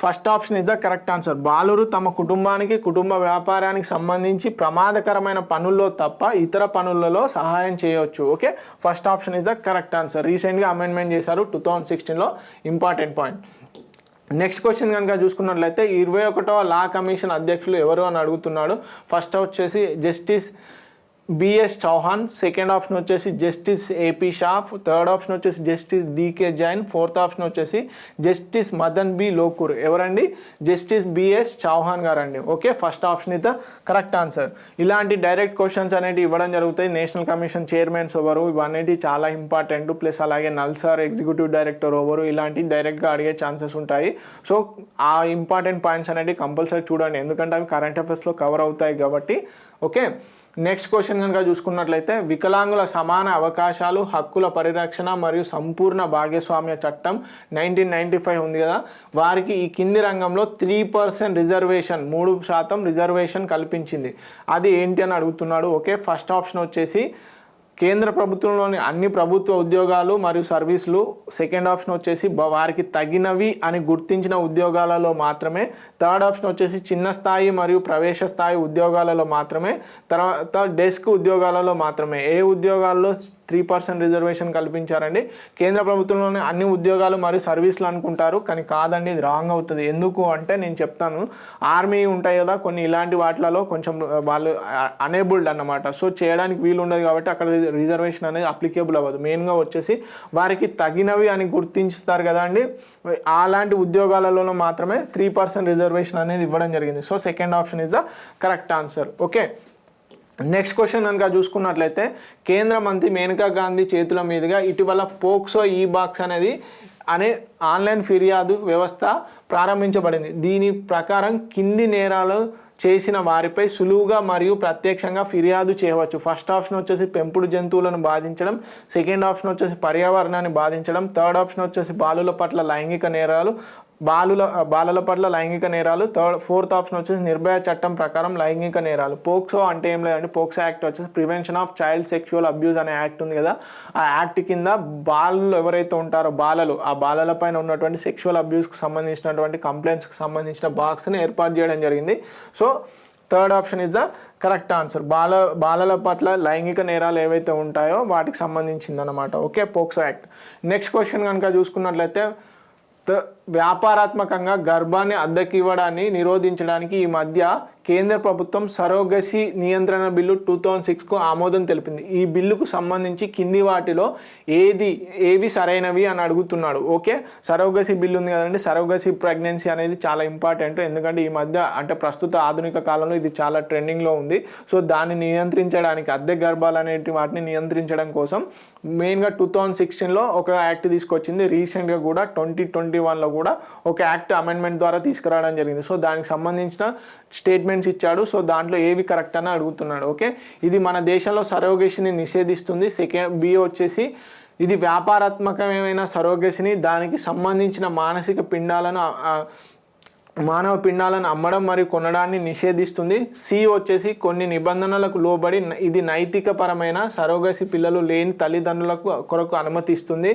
First option is the correct answer. బాలురు తమ కుటుంబానికి కుటుంబ వ్యాపారానికి సంబంధించి ప్రమాదకరమైన పనుల్లో తప్ప ఇతర పనులలో సహాయం చేయవచ్చు. Okay, first option is the correct answer. రీసెంట్గా అమెండ్మెంట్ చేశారు 2016లో. Important point. నెక్స్ట్ క్వశ్చన్ కనుక చూసుకున్నట్లయితే 21వ లా కమిషన్ అధ్యక్షులు ఎవరు అని అడుగుతున్నాడు. ఫస్ట్ వచ్చేసి justice B S Chauhan, second option వచ్చేసి justice A P Shah, third option వచ్చేసి justice D K Jain, fourth option వచ్చేసి జస్టిస్ మదన్ బి లోకూర్. ఎవరండి? జస్టిస్ బిఎస్ చౌహాన్ గారండి. Okay, first option is the correct answer. ఇలాంటి డైరెక్ట్ క్వశ్చన్స్ అనేవి ఇవ్వడం జరుగుతాయి. నేషనల్ కమిషన్ చైర్మన్స్ ఎవరు, ఇవన్నీ చాలా ఇంపార్టెంట్. ప్లస్ అలాగే నల్సార్ ఎగ్జిక్యూటివ్ డైరెక్టర్ ఎవరు, ఇలాంటి డైరెక్ట్గా అడిగే ఛాన్సెస్ ఉంటాయి. సో ఆ ఇంపార్టెంట్ పాయింట్స్ అనేవి కంపల్సరీ చూడండి, ఎందుకంటే అవి కరెంట్ అఫైర్స్లో కవర్ అవుతాయి కాబట్టి. ఓకే, నెక్స్ట్ క్వశ్చన్ కనుక చూసుకున్నట్లయితే వికలాంగుల సమాన అవకాశాలు, హక్కుల పరిరక్షణ మరియు సంపూర్ణ భాగస్వామ్య చట్టం 1995 ఉంది కదా, వారికి ఈ కింది రంగంలో 3% రిజర్వేషన్ 3% రిజర్వేషన్ కల్పించింది. అది ఏంటి అని అడుగుతున్నాడు. ఓకే, ఫస్ట్ ఆప్షన్ వచ్చేసి కేంద్ర ప్రభుత్వంలోని అన్ని ప్రభుత్వ ఉద్యోగాలు మరియు సర్వీసులు. సెకండ్ ఆప్షన్ వచ్చేసి వారికి తగినవి అని గుర్తించిన ఉద్యోగాలలో మాత్రమే. థర్డ్ ఆప్షన్ వచ్చేసి చిన్న స్థాయి మరియు ప్రవేశ స్థాయి ఉద్యోగాలలో మాత్రమే. తర్వాత డెస్క్ ఉద్యోగాలలో మాత్రమే. ఏ ఉద్యోగాల్లో 3% రిజర్వేషన్ కల్పించారండి? కేంద్ర ప్రభుత్వంలోని అన్ని ఉద్యోగాలు మరియు సర్వీసులు అనుకుంటారు, కానీ కాదండి, ఇది రాంగ్ అవుతుంది. ఎందుకు అంటే నేను చెప్తాను. ఆర్మీ ఉంటాయి కదా కొన్ని, ఇలాంటి వాటిలలో కొంచెం వాళ్ళు అనేబుల్డ్ అన్నమాట. సో చేయడానికి వీలు ఉండదు కాబట్టి అక్కడ రిజర్వేషన్ అనేది అప్లికేబుల్ అవ్వదు. మెయిన్గా వచ్చేసి వారికి తగినవి అని గుర్తించుతారు కదా అండి, అలాంటి ఉద్యోగాలలో మాత్రమే 3% రిజర్వేషన్ అనేది ఇవ్వడం జరిగింది. So second option is the correct answer. Okay, next question కనుక చూసుకున్నట్లయితే కేంద్ర మంత్రి మేనకా గాంధీ చేతుల మీదుగా ఇటీవల పోక్సో ఈ బాక్స్ అనే ఆన్లైన్ ఫిర్యాదు వ్యవస్థ ప్రారంభించబడింది. దీని ప్రకారం కింది నేరాలు చేసిన వారిపై సులువుగా మరియు ప్రత్యక్షంగా ఫిర్యాదు చేయవచ్చు. ఫస్ట్ ఆప్షన్ వచ్చేసి పెంపుడు జంతువులను బాధించడం, సెకండ్ ఆప్షన్ వచ్చేసి పర్యావరణాన్ని బాధించడం, థర్డ్ ఆప్షన్ వచ్చేసి బాలుల పట్ల లైంగిక నేరాలు, బాలల పట్ల లైంగిక నేరాలు, ఫోర్త్ ఆప్షన్ వచ్చేసి నిర్భయ చట్టం ప్రకారం లైంగిక నేరాలు. పోక్సో అంటే ఏం లేదండి, పోక్సో యాక్ట్ వచ్చేసి prevention of child sexual abuse అనే యాక్ట్ ఉంది కదా, ఆ యాక్ట్ కింద బాలలు ఎవరైతే ఉంటారో ఆ బాలల పైన ఉన్నటువంటి సెక్షువల్ అబ్యూస్కి సంబంధించినటువంటి కంప్లైంట్స్కి సంబంధించిన బాక్స్ని ఏర్పాటు చేయడం జరిగింది. So third option is the correct answer. బాలల పట్ల లైంగిక నేరాలు ఏవైతే ఉంటాయో వాటికి సంబంధించిందన్నమాట. Okay, POCSO act. Next question కనుక చూసుకున్నట్లయితే వ్యాపారాత్మకంగా గర్భాన్ని అద్దెకి ఇవ్వడాన్ని నిరోధించడానికి ఈ మధ్య కేంద్ర ప్రభుత్వం సరోగసీ నియంత్రణ బిల్లు 2006కు ఆమోదం తెలిపింది. ఈ బిల్లుకు సంబంధించి కింది వాటిలో ఏవి సరైనవి అని అడుగుతున్నాడు. ఓకే, సరోగసీ బిల్లు ఉంది కదండి, సరోగసీ ప్రెగ్నెన్సీ అనేది చాలా ఇంపార్టెంట్. ఎందుకంటే ఈ మధ్య అంటే ప్రస్తుత ఆధునిక కాలంలో ఇది చాలా ట్రెండింగ్లో ఉంది. సో దాన్ని నియంత్రించడానికి, అద్దె గర్భాలు అనేటి వాటిని నియంత్రించడం కోసం మెయిన్గా 2016లో ఒక యాక్ట్ తీసుకొచ్చింది. రీసెంట్గా కూడా 2021లో కూడా ఒక యాక్ట్ అమెండ్మెంట్ ద్వారా తీసుకురావడం జరిగింది. సో దానికి సంబంధించిన స్టేట్మెంట్స్ ఇచ్చాడు. సో దాంట్లో ఏవి కరెక్ట్ అని అడుగుతున్నాడు. ఓకే, ఇది మన దేశంలో సరోగసీని నిషేధిస్తుంది. సెకండ్ బి వచ్చేసి ఇది వ్యాపారాత్మకమైన సరోగసీని, దానికి సంబంధించిన మానసిక పిండాలను మానవ పిండాలను అమ్మడం మరియు కొనడాన్ని నిషేధిస్తుంది. సి వచ్చేసి కొన్ని నిబంధనలకు లోబడి ఇది నైతికపరమైన సరోగసి పిల్లలు లేని తల్లిదండ్రులకు కొరకు అనుమతిస్తుంది.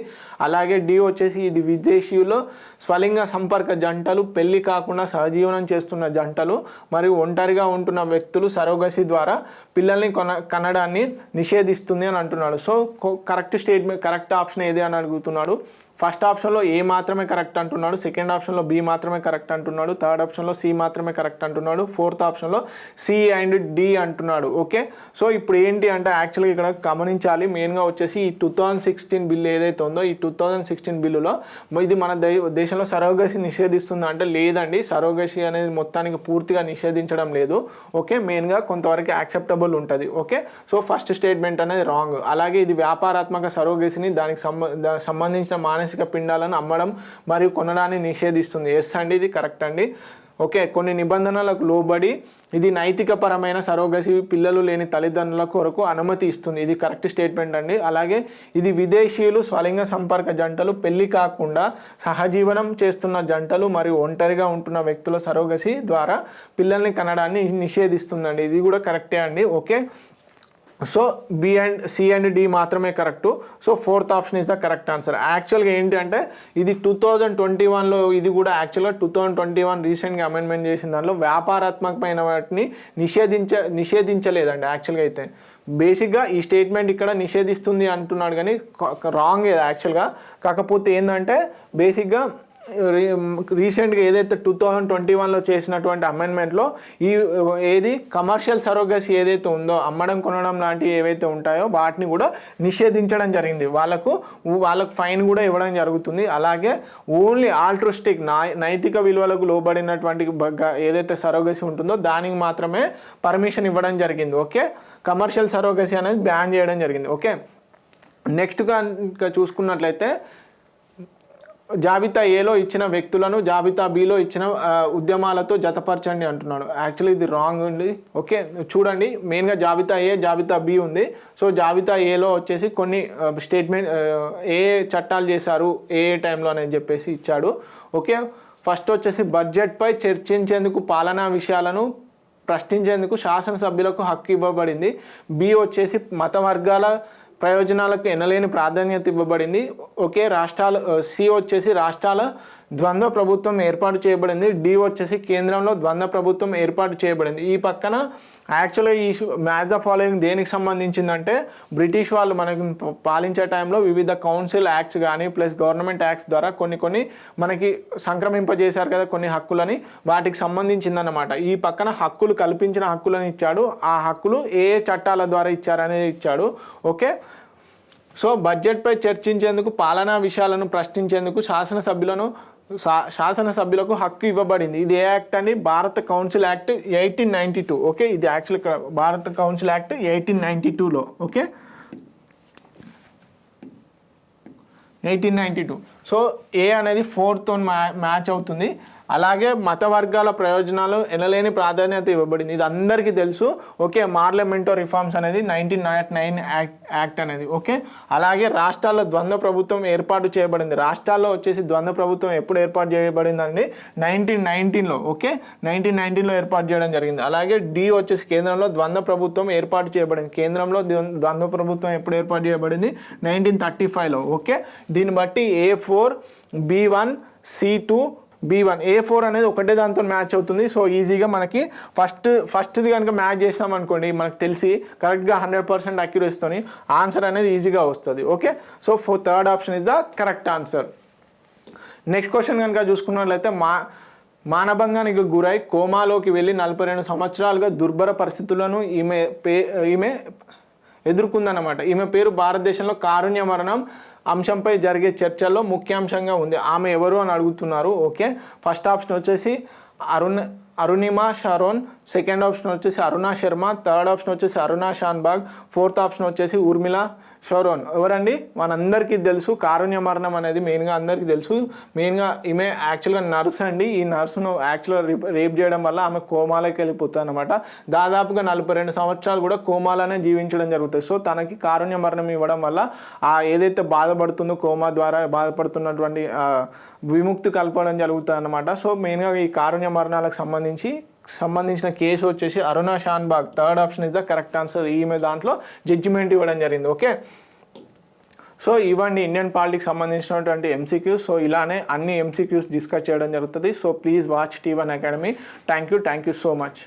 అలాగే డి వచ్చేసి ఇది విదేశీయులు, స్వలింగ సంపర్క జంటలు, పెళ్లి కాకుండా సహజీవనం చేస్తున్న జంటలు మరియు ఒంటరిగా ఉంటున్న వ్యక్తులు సరోగసి ద్వారా పిల్లల్ని కనడాన్ని నిషేధిస్తుంది అని అంటున్నాడు. సో కరెక్ట్ ఆప్షన్ ఏది అని అడుగుతున్నాడు. ఫస్ట్ ఆప్షన్లో ఏ మాత్రమే కరెక్ట్ అంటున్నాడు, సెకండ్ ఆప్షన్లో బి మాత్రమే కరెక్ట్ అంటున్నాడు, థర్డ్ ఆప్షన్లో సి మాత్రమే కరెక్ట్ అంటున్నాడు, ఫోర్త్ ఆప్షన్లో సి అండ్ డి అంటున్నాడు. ఓకే, సో ఇప్పుడు ఏంటి అంటే యాక్చువల్గా ఇక్కడ గమనించాలి, మెయిన్గా వచ్చేసి ఈ 2016 బిల్లు ఏదైతే ఉందో ఈ 2016 బిల్లులో ఇది మన దేశంలో సరోగసి నిషేధిస్తుందా అంటే లేదండి, సరోగసి అనేది మొత్తానికి పూర్తిగా నిషేధించడం లేదు. ఓకే, మెయిన్గా కొంతవరకు యాక్సెప్టబుల్ ఉంటుంది. ఓకే, సో ఫస్ట్ స్టేట్మెంట్ అనేది రాంగ్. అలాగే ఇది వ్యాపారాత్మక సరోగసిని దానికి సంబంధించిన మానసిక పిండాలను అమ్మడం మరియు కొనడాన్ని నిషేధిస్తుంది. ఎస్ అండి, ఇది కరెక్ట్ అండి. ఓకే, కొన్ని నిబంధనలకు లోబడి ఇది నైతికపరమైన సరోగసి పిల్లలు లేని తల్లిదండ్రుల కొరకు అనుమతి ఇస్తుంది. ఇది కరెక్ట్ స్టేట్మెంట్ అండి. అలాగే ఇది విదేశీయులు, స్వలింగ సంపర్క జంటలు, పెళ్లి కాకుండా సహజీవనం చేస్తున్న జంటలు మరియు ఒంటరిగా ఉంటున్న వ్యక్తుల సరోగసి ద్వారా పిల్లల్ని కనడాన్ని నిషేధిస్తుందండి. ఇది కూడా కరెక్టే అండి. Okay, so B and C and D మాత్రమే correct. So fourth option is the correct answer. యాక్చువల్గా ఏంటి అంటే ఇది 2021లో ఇది కూడా యాక్చువల్గా 2021 రీసెంట్గా అమెండ్మెంట్ చేసిన దాంట్లో వ్యాపారాత్మకమైన వాటిని నిషేధించలేదండి. యాక్చువల్గా అయితే బేసిక్గా ఈ స్టేట్మెంట్ ఇక్కడ నిషేధిస్తుంది అంటున్నాడు కానీ రాంగ్ యాక్చువల్గా. కాకపోతే ఏంటంటే బేసిక్గా రీసెంట్గా ఏదైతే 2021లో చేసినటువంటి అమెండ్మెంట్లో ఏది కమర్షియల్ సరోగసీ ఏదైతే ఉందో అమ్మడం కొనడం లాంటివి ఏవైతే ఉంటాయో వాటిని కూడా నిషేధించడం జరిగింది. వాళ్ళకు ఫైన్ కూడా ఇవ్వడం జరుగుతుంది. అలాగే ఓన్లీ ఆల్ట్రుస్టిక్ నైతిక విలువలకు లోబడినటువంటి ఏదైతే సరోగసీ ఉంటుందో దానికి మాత్రమే పర్మిషన్ ఇవ్వడం జరిగింది. ఓకే, కమర్షియల్ సరోగసీ అనేది బ్యాన్ చేయడం జరిగింది. ఓకే, నెక్స్ట్గా ఇంకా చూసుకున్నట్లయితే జాబితా ఏలో ఇచ్చిన వ్యక్తులను జాబితా బిలో ఇచ్చిన ఉద్యమాలతో జతపరచండి అంటున్నాడు. యాక్చువల్లీ ఇది రాంగ్ ఉంది. ఓకే, చూడండి, మెయిన్గా జాబితా ఏ జాబితా బి ఉంది. సో జాబితా ఏలో వచ్చేసి కొన్ని స్టేట్మెంట్ ఏ చట్టాలు చేశారు ఏ టైంలో అని చెప్పేసి ఇచ్చాడు. ఓకే, ఫస్ట్ వచ్చేసి బడ్జెట్పై చర్చించేందుకు పాలనా విషయాలను ప్రశ్నించేందుకు శాసనసభ్యులకు హక్కు ఇవ్వబడింది. బి వచ్చేసి మత వర్గాల ప్రయోజనాలకు ఎనలేని ప్రాధాన్యత ఇవ్వబడింది. ఓకే, సి వచ్చేసి రాష్ట్రాల ద్వంద్వ ప్రభుత్వం ఏర్పాటు చేయబడింది. డి వచ్చేసి కేంద్రంలో ద్వంద్వ ప్రభుత్వం ఏర్పాటు చేయబడింది. ఈ పక్కన యాక్చువల్గా ఈ మ్యాచ్ ద ఫాలోయింగ్ దేనికి సంబంధించిందంటే బ్రిటిష్ వాళ్ళు మనకి పాలించే టైంలో వివిధ కౌన్సిల్ యాక్ట్స్ కానీ ప్లస్ గవర్నమెంట్ యాక్ట్స్ ద్వారా కొన్ని మనకి సంక్రమింపజేశారు కదా కొన్ని హక్కులని, వాటికి సంబంధించిందన్నమాట. ఈ పక్కన హక్కులు కల్పించిన హక్కులను ఇచ్చాడు. ఆ హక్కులు ఏ చట్టాల ద్వారా ఇచ్చారనేది ఇచ్చాడు. ఓకే, సో బడ్జెట్పై చర్చించేందుకు పాలనా విషయాలను ప్రశ్నించేందుకు శాసనసభ్యులకు హక్కు ఇవ్వబడింది. ఇది ఏ యాక్ట్ అని భారత కౌన్సిల్ యాక్ట్ 1892. ఓకే, ఇది యాక్చువల్ ఇక్కడ భారత కౌన్సిల్ యాక్ట్ 1892లో. ఓకే, 1892. సో ఏ అనేది 4th మ్యాచ్ అవుతుంది. అలాగే మత వర్గాల ప్రయోజనాలు ఎనలేని ప్రాధాన్యత ఇవ్వబడింది. ఇది అందరికీ తెలుసు. ఓకే, మార్లమెంటో రిఫార్మ్స్ అనేది 1909 యాక్ట్ అనేది. ఓకే, అలాగే రాష్ట్రాల్లో ద్వంద్వ ప్రభుత్వం ఏర్పాటు చేయబడింది. రాష్ట్రాల్లో వచ్చేసి ద్వంద్వ ప్రభుత్వం ఎప్పుడు ఏర్పాటు చేయబడిందండి 1919లో. ఓకే, 1919లో ఏర్పాటు చేయడం జరిగింది. అలాగే డి వచ్చేసి కేంద్రంలో ద్వంద్వ ప్రభుత్వం ఏర్పాటు చేయబడింది. కేంద్రంలో ద్వంద్వ ప్రభుత్వం ఎప్పుడు ఏర్పాటు చేయబడింది 1935లో. ఓకే, దీన్ని బట్టి A4 B1 C2 B1 A4 అనేది ఒకటే దాంతో మ్యాచ్ అవుతుంది. సో ఈజీగా మనకి ఫస్ట్ది కనుక మ్యాచ్ చేసామనుకోండి మనకు తెలిసి కరెక్ట్గా 100% అక్యురసీతోని ఆన్సర్ అనేది ఈజీగా వస్తుంది. Okay, so third option is the correct answer. Next question కనుక చూసుకున్నట్లయితే మానభంగానికి గురై కోమాలోకి వెళ్ళి 42 సంవత్సరాలుగా దుర్భర పరిస్థితులను ఈమె ఎదుర్కొందన్నమాట. ఈమె పేరు భారతదేశంలో కారుణ్య మరణం అంశంపై జరిగే చర్చల్లో ముఖ్యాంశంగా ఉంది. ఆమె ఎవరు అని అడుగుతున్నారు. ఓకే, ఫస్ట్ ఆప్షన్ వచ్చేసి అరుణిమా షరోన్, సెకండ్ ఆప్షన్ వచ్చేసి అరుణా శర్మ, థర్డ్ ఆప్షన్ వచ్చేసి అరుణా షాన్బాగ్, ఫోర్త్ ఆప్షన్ వచ్చేసి ఊర్మిళ షోరోన్ ఎవరండి? మనందరికీ తెలుసు కారుణ్య మరణం అనేది మెయిన్గా అందరికీ తెలుసు. మెయిన్గా ఈమె యాక్చువల్గా నర్స్ అండి. ఈ నర్సును యాక్చువల్గా రేప్ చేయడం వల్ల ఆమె కోమాలోకి వెళ్ళిపోతుంది అనమాట. దాదాపుగా 42 సంవత్సరాలు కూడా కోమాలోనే జీవించడం జరుగుతుంది. సో తనకి కారుణ్య మరణం ఇవ్వడం వల్ల ఏదైతే బాధపడుతుందో కోమా ద్వారా బాధపడుతున్నటువంటి విముక్తి కలపడం జరుగుతుంది అనమాట. సో మెయిన్గా ఈ కారుణ్య మరణాలకు సంబంధించిన కేసు వచ్చేసి Aruna Shanbaug. Third option is the correct answer. ఈమె దాంట్లో జడ్జిమెంట్ ఇవ్వడం జరిగింది. ఓకే, సో ఇవ్వండి ఇండియన్ పాలిటిక్స్ సంబంధించినటువంటి ఎంసీక్యూస్. సో ఇలానే అన్ని ఎంసీక్యూస్ డిస్కస్ చేయడం జరుగుతుంది. So please watch T1 academy. Thank you so much.